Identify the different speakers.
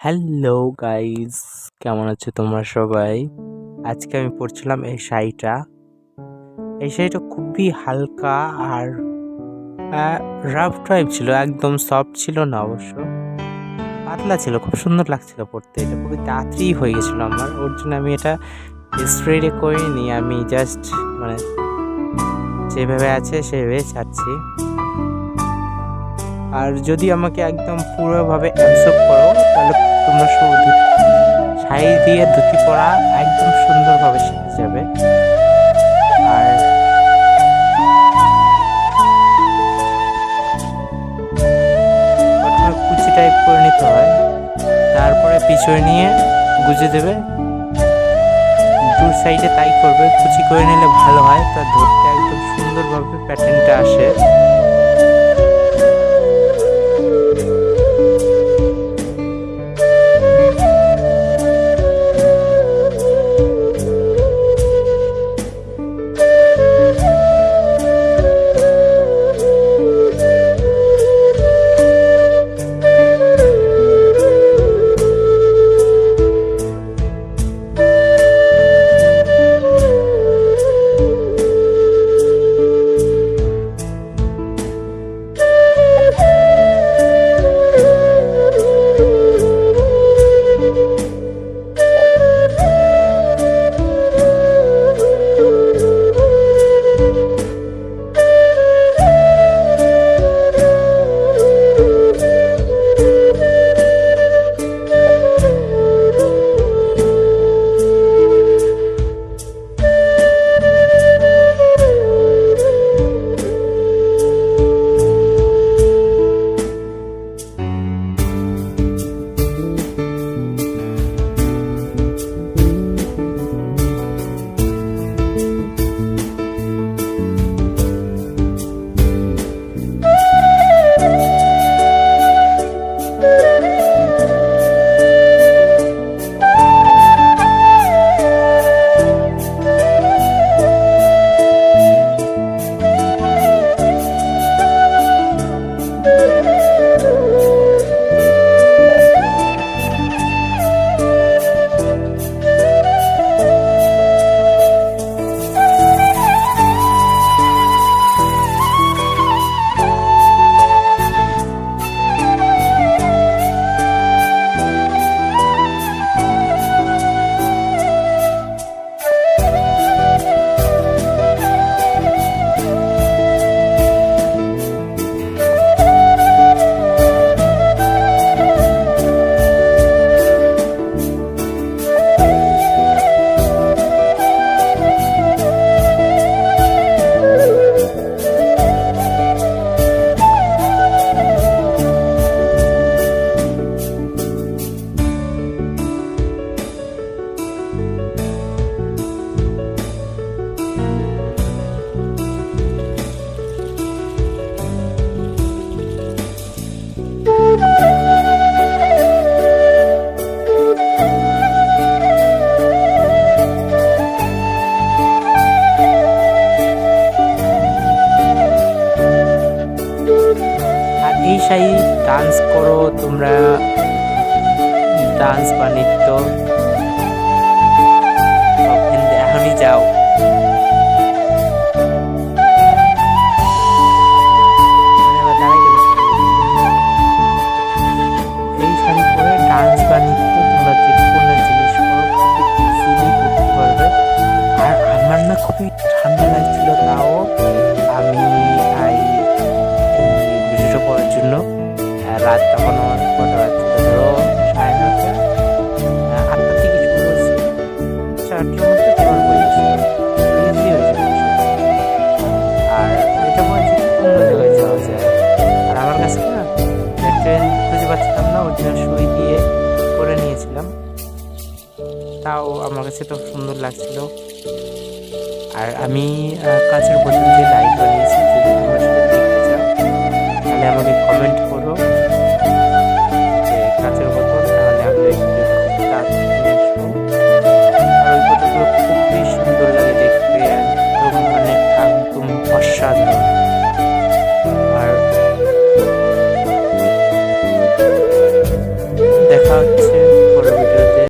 Speaker 1: Hello guys, কেমন আছো তোমরা সবাই? আজকে আমি পরছিলাম এই শাড়িটা খুবই হালকা আর রাফ টাইপ ছিল, একদম সফট ছিল না, অবশ্য পাতলা ছিল, খুব সুন্দর লাগছিল পরতে। এটা খুবই তাড়াতাড়ি হয়ে গেছিলো আমার, ওর জন্য আমি এটা স্প্রে করিনি, আমি জাস্ট মানে যেভাবে আছে সেভাবে ছাড়ছি। আর যদি আমাকে একদম পুরোভাবে অ্যাবসর্ব করো তাহলে তোমরা শুধু শাড়ি দিয়ে ধুতি পরা একদম সুন্দরভাবে শিখে যাবে। আর প্রথমে কুচি টাইপ করে নিতে হয়, তারপরে পিছনে নিয়ে গুজে দেবে। দু সাইডে তাই করবে, কুচি করে নিলে ভালো হয়, তা ধরতে একদম সুন্দরভাবে প্যাটার্নটা আসে। এই শাড়ি ডান্স করো তোমরা, ডান্স বা নৃত্য এখনই যাও। এই শাড়ি পরে ডান্স বা নৃত্য তোমরা যে কোনো জিনিস করো ইজিলি করতে পারবে। আর আমার না খুবই ঠান্ডা লাগছিল, তাও আমি ভিডিওটা করার জন্য রাত তখন আমার কটা বাজছিল, ধরো 9:30, 8টার থেকে শুরু করছি, 4টার মধ্যে তোমার বই আসছিল, ইজি হয়ে যাবে। আর এটা মনে হচ্ছে অন্য জায়গায় যাওয়া যায়। আর আমার কাছে না ট্রেন খুঁজে পাচ্ছিলাম না, ওর জন্য সুই দিয়ে করে নিয়েছিলাম, তাও আমার কাছে তো সুন্দর লাগছিল। আর আমি কাঁচের বোতল দিয়ে লাইট বানিয়েছি, যদি তোমরা সেটা দেখতে চাও তাহলে আমাকে কমেন্ট করো যে কাঁচের বোতল, তাহলে আমি খুব তাড়াতাড়ি আসবো। আর ওই বোতলগুলো খুবই সুন্দর লাগে দেখতে, একদম মানে একদম অসাধারণ। আর দেখা যাচ্ছে।